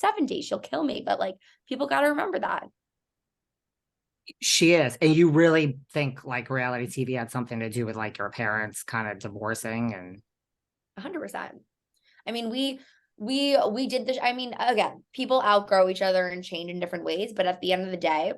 70. She'll kill me. But like, people got to remember that. She is. And you really think like reality TV had something to do with like your parents kind of divorcing and 100%. I mean, we did this. I mean, again, people outgrow each other and change in different ways. But at the end of the day,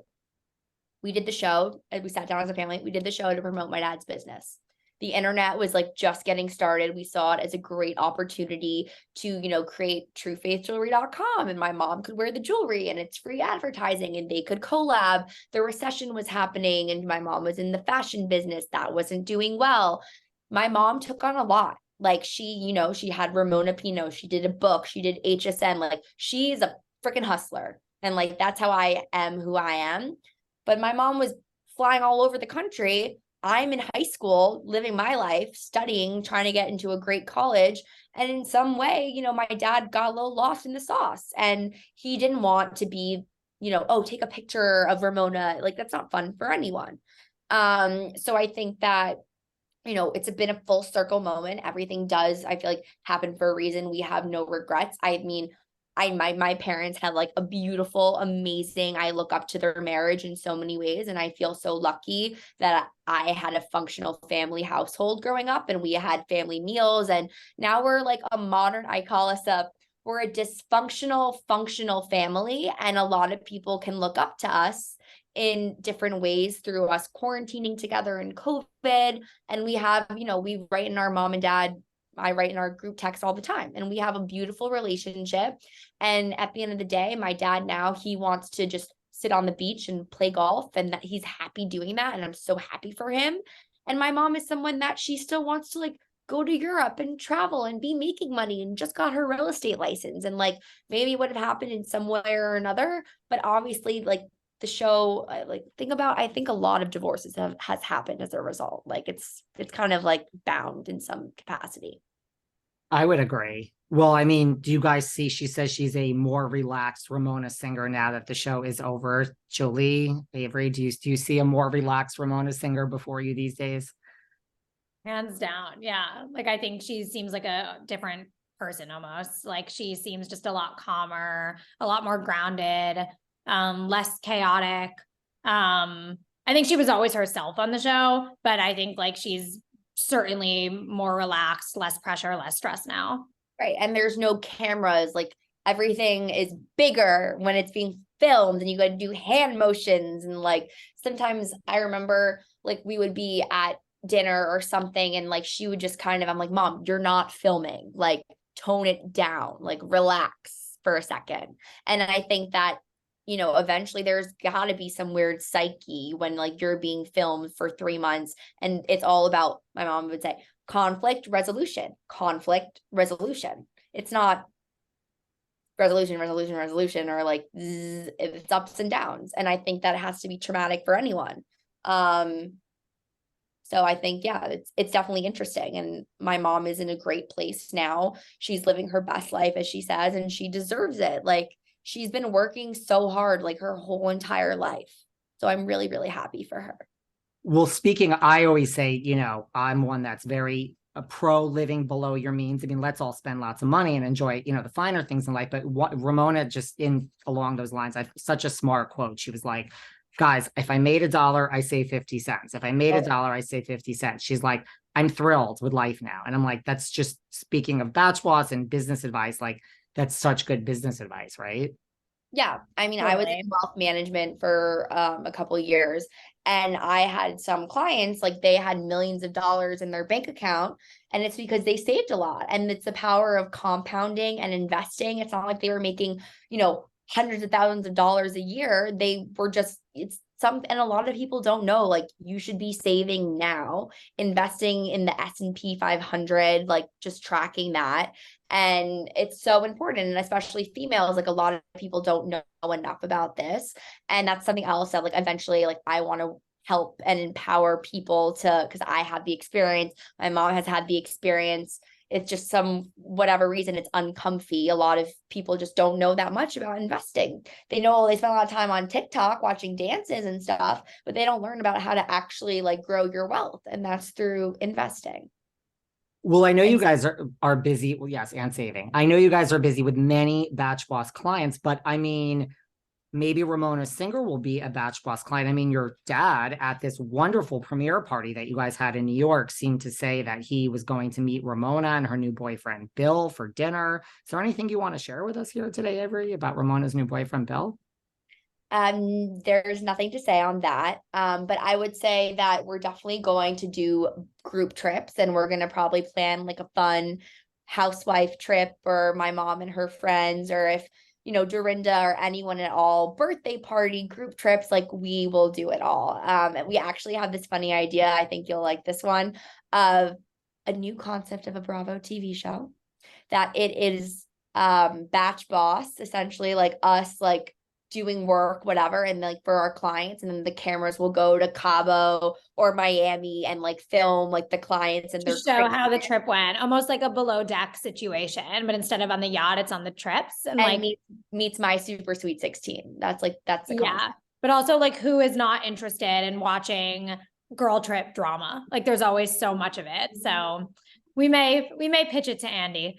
we did the show. We sat down as a family. We did the show to promote my dad's business. The internet was like just getting started. We saw it as a great opportunity to, create truefaithjewelry.com, and my mom could wear the jewelry and it's free advertising and they could collab. The recession was happening and my mom was in the fashion business that wasn't doing well. My mom took on a lot. Like she had Ramona Pinot. She did a book. She did HSN. Like she's a freaking hustler. And like, that's how I am who I am. But my mom was flying all over the country. I'm in high school, living my life, studying, trying to get into a great college. And in some way, my dad got a little lost in the sauce and he didn't want to be, oh, take a picture of Ramona. Like, that's not fun for anyone. So I think that, it's been a full circle moment. Everything does, I feel like, happen for a reason. We have no regrets. I mean, my parents had like a beautiful, amazing, I look up to their marriage in so many ways. And I feel so lucky that I had a functional family household growing up and we had family meals. And now we're like a modern, we're a dysfunctional, functional family. And a lot of people can look up to us in different ways through us quarantining together in COVID. And we have, we write in our mom and dad, I write in our group text all the time, and we have a beautiful relationship. And at the end of the day, my dad now, he wants to just sit on the beach and play golf, and that he's happy doing that. And I'm so happy for him. And my mom is someone that she still wants to like go to Europe and travel and be making money and just got her real estate license. And like, maybe would have happened in some way or another, but obviously like the show, I think a lot of divorces has happened as a result. Like it's kind of like bound in some capacity. I would agree. Well, I mean, do you guys see, she says she's a more relaxed Ramona Singer now that the show is over. Jolie, Avery, do you see a more relaxed Ramona Singer before you these days? Hands down. Yeah. Like, I think she seems like a different person almost. Like she seems just a lot calmer, a lot more grounded, less chaotic. I think she was always herself on the show, but I think like she's certainly more relaxed, less pressure, less stress now. Right. And there's no cameras. Like everything is bigger when it's being filmed and you got to do hand motions. And like sometimes I remember like we would be at dinner or something and like she would just kind of, I'm like, Mom, you're not filming. Like tone it down, like relax for a second. And I think that eventually there's got to be some weird psyche when like you're being filmed for 3 months and it's all about, my mom would say, conflict resolution. It's not resolution, or like it's ups and downs. And I think that has to be traumatic for anyone. So I think, yeah, it's definitely interesting. And my mom is in a great place now. She's living her best life, as she says, and she deserves it. Like, she's been working so hard like her whole entire life. So I'm really, really happy for her. Well, speaking, I always say, I'm one that's very a pro living below your means. I mean, let's all spend lots of money and enjoy, the finer things in life. But what Ramona just in along those lines, such a smart quote. She was like, guys, if I made $1, I save 50 cents. If I made $1, I save 50 cents. She's like, I'm thrilled with life now. And I'm like, that's just, speaking of Bach Boss and business advice, like that's such good business advice, right? Yeah. I mean, I was in wealth management for a couple of years, and I had some clients, like they had millions of dollars in their bank account, and it's because they saved a lot. And it's the power of compounding and investing. It's not like they were making, hundreds of thousands of dollars a year. They were just, and a lot of people don't know, like you should be saving now, investing in the S&P 500, like just tracking that. And it's so important. And especially females, like a lot of people don't know enough about this. And that's something else that like eventually, like I want to help and empower people to, because I have the experience. My mom has had the experience. It's just whatever reason, it's uncomfy. A lot of people just don't know that much about investing. They know they spend a lot of time on TikTok watching dances and stuff, but they don't learn about how to actually like grow your wealth. And that's through investing. Well, I know you And guys are busy. Well, yes, and saving. I know you guys are busy with many Batch Boss clients, but I mean, maybe Ramona Singer will be a Batch Boss client. I mean, your dad at this wonderful premiere party that you guys had in New York seemed to say that he was going to meet Ramona and her new boyfriend, Bill, for dinner. Is there anything you want to share with us here today, Avery, about Ramona's new boyfriend, Bill? There's nothing to say on that. But I would say that we're definitely going to do group trips, and we're gonna probably plan like a fun housewife trip for my mom and her friends, or if Dorinda or anyone at all, birthday party, group trips, like we will do it all. And we actually have this funny idea. I think you'll like this one, of a new concept of a Bravo TV show that it is batch boss, essentially like us, like doing work, whatever, and like for our clients, and then the cameras will go to Cabo or Miami and like film like the clients and To their show how the trip went, almost like a below deck situation, but instead of on the yacht, it's on the trips, and like meets my super sweet 16. That's the concept. yeah, but also like who is not interested in watching girl trip drama? Like there's always so much of it. So we may pitch it to Andy.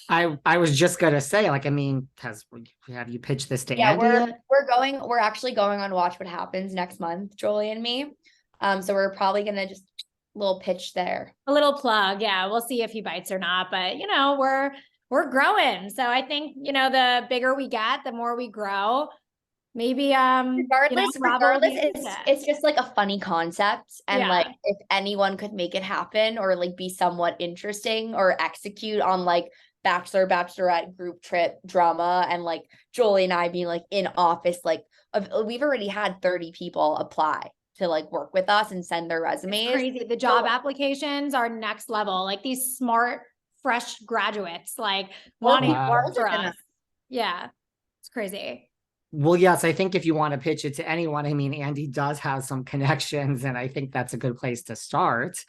I was just gonna say, like, I mean, have you pitched this to Yeah, Andy yet? we're actually going on Watch What Happens next month, Jolie and me. So we're probably gonna just little pitch there. A little plug, yeah. We'll see if he bites or not, but we're growing. So I think, the bigger we get, the more we grow. Maybe Regardless, Bravo it's just like a funny concept, and Yeah. like if anyone could make it happen or like be somewhat interesting or execute on like Bachelor Bachelorette group trip drama, and like Jolie and I being like in office, like we've already had 30 people apply to like work with us and send their It's resumes. crazy. The job applications are next level. Like these smart, fresh graduates, like wanting to work for us. Yeah, it's crazy. Well, yes, I think if you want to pitch it to anyone, I mean, Andy does have some connections, and I think that's a good place to start.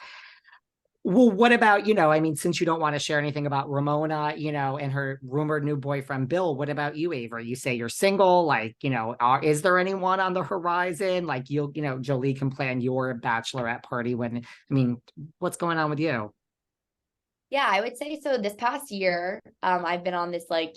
Well, what about, I mean, since you don't want to share anything about Ramona, and her rumored new boyfriend, Bill, what about you, Avery? You say you're single, like, is there anyone on the horizon? Like Jolie can plan your bachelorette party what's going on with you? Yeah, I would say so. This past year, I've been on this like,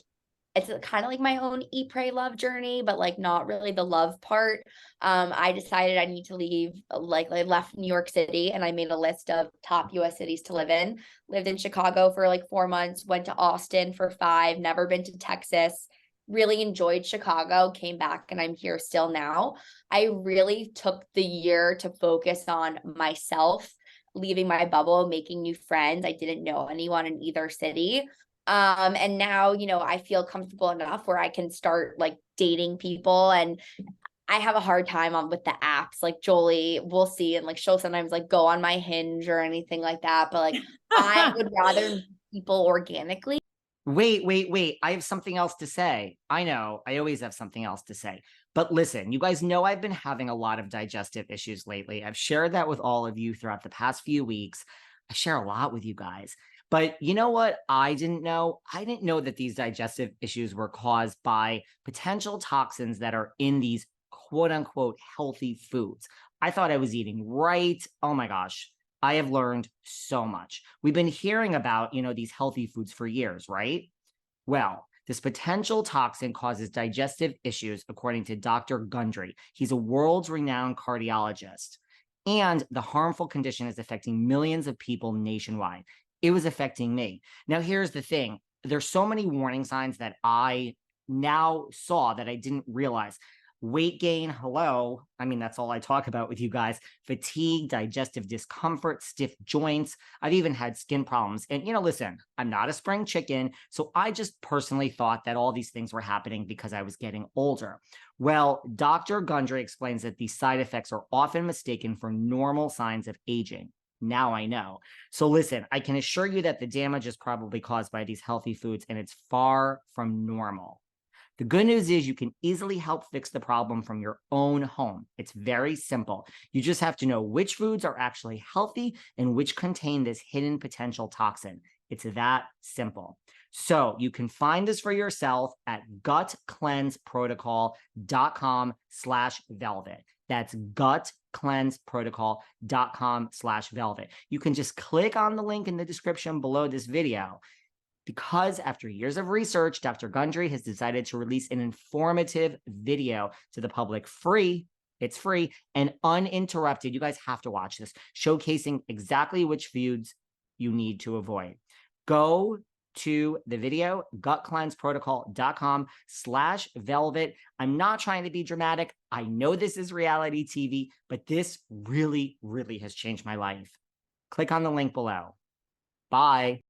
it's kind of like my own eat, pray, love journey, but like not really the love part. I decided I need to leave. Like I left New York City, and I made a list of top US cities to live in. Lived in Chicago for like 4 months, went to Austin for 5, never been to Texas. Really enjoyed Chicago, came back, and I'm here still now. I really took the year to focus on myself, leaving my bubble, making new friends. I didn't know anyone in either city. And now, I feel comfortable enough where I can start like dating people, and I have a hard time with the apps. Like Jolie, we'll see, and like she'll sometimes like go on my Hinge or anything like that. But like I would rather meet people organically. Wait. I have something else to say. I know, I always have something else to say. But listen, you guys know I've been having a lot of digestive issues lately. I've shared that with all of you throughout the past few weeks. I share a lot with you guys. But you know what I didn't know? I didn't know that these digestive issues were caused by potential toxins that are in these quote unquote healthy foods. I thought I was eating right. Oh my gosh. I have learned so much. We've been hearing about, these healthy foods for years, right? Well, this potential toxin causes digestive issues, according to Dr. Gundry. He's a world's renowned cardiologist. And the harmful condition is affecting millions of people nationwide. It was affecting me. Now, here's the thing. There's so many warning signs that I now saw that I didn't realize. Weight gain, hello. I mean, that's all I talk about with you guys. Fatigue, digestive discomfort, stiff joints. I've even had skin problems. And, listen, I'm not a spring chicken. So I just personally thought that all these things were happening because I was getting older. Well, Dr. Gundry explains that these side effects are often mistaken for normal signs of aging. Now I know. So listen, I can assure you that the damage is probably caused by these healthy foods, and it's far from normal. The good news is you can easily help fix the problem from your own home. It's very simple. You just have to know which foods are actually healthy and which contain this hidden potential toxin. It's that simple. So you can find this for yourself at gutcleanseprotocol.com/velvet. That's gutcleanseprotocol.com/velvet. You can just click on the link in the description below this video, because after years of research, Dr. Gundry has decided to release an informative video to the public free. It's free and uninterrupted. You guys have to watch this, showcasing exactly which foods you need to avoid. Go to the video, gutcleanseprotocol.com/velvet. I'm not trying to be dramatic. I know this is reality TV, but this really, really has changed my life. Click on the link below. Bye.